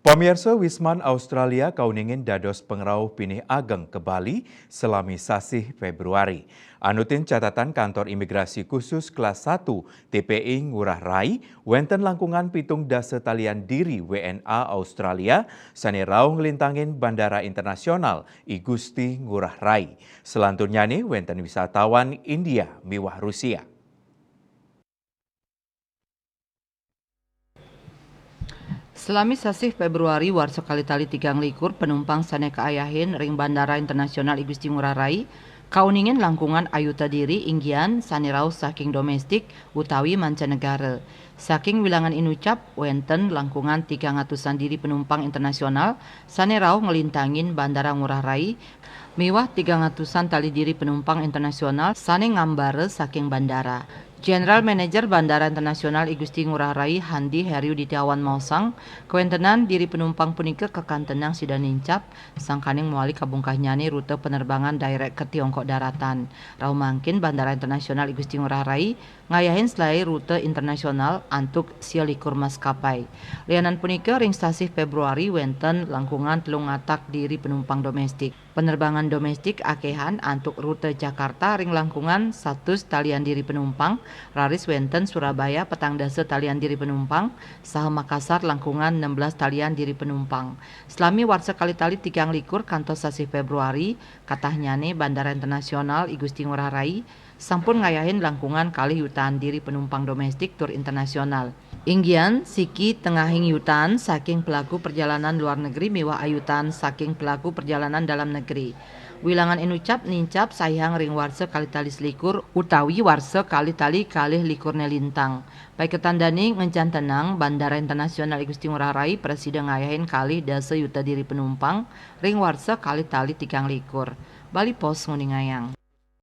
Pamirsa Wisman Australia kauningin dados pengrauh pinih ageng ke Bali selami sasih Februari. Anutin catatan kantor imigrasi khusus kelas 1 TPI Ngurah Rai, wenten langkungan pitung dasa talian diri WNA Australia sane raung ngelintangin Bandara Internasional I Gusti Ngurah Rai. Selantunnya nih wenten wisatawan India miwah Rusia. Selami sasih Februari warsa kali-tali 3 likur penumpang sane kaayahin ring Bandara Internasional I Gusti Ngurah Rai kauningin langkungan ayuta diri inggian sane raus saking domestik utawi mancanegara. Saking wilangan inucap wenten langkungan 300-an diri penumpang internasional sane rauh ngelintangin Bandara Ngurah Rai miwah 300-an tali diri penumpang internasional sane ngambare saking bandara. General Manager Bandara Internasional I Gusti Ngurah Rai Handi Heriu Ditiawan Mausang, kewentenan diri penumpang punika kekantenang sida nincap sangkaning muali kabungkahnyane rute penerbangan direct ke Tiongkok daratan. Rau mangkin Bandara Internasional I Gusti Ngurah Rai ngayahin selai rute internasional antuk sialikur maskapai. Lianan punika ring stasi Februari wenten langkungan telung ngatak diri penumpang domestik. Penerbangan domestik akehan antuk rute Jakarta ring langkungan 100 talian diri penumpang, raris wenten Surabaya petang dasa talian diri penumpang, saha Makassar langkungan 16 talian diri penumpang. Selami warsa kali-tali 3 likur kantos sasi Februari, katahnyane Bandara Internasional I Gusti Ngurah Rai sampun ngayahin langkungan kali yutaan diri penumpang domestik tur internasional. Inggian siki tengahing yutaan saking pelaku perjalanan luar negeri miwah ayutan saking pelaku perjalanan dalam negeri. Wilangan inucap nincap sayang ring warsa kali-tali selikur utawi warsa kali-tali kalih likur nelintang. Baik ketandani ngencan tenang Bandara Internasional I Gusti Ngurah Rai presiden ngayahin kali dasa yuta diri penumpang ring warsa kali-tali 3 likur. Bali Pos nguningayang.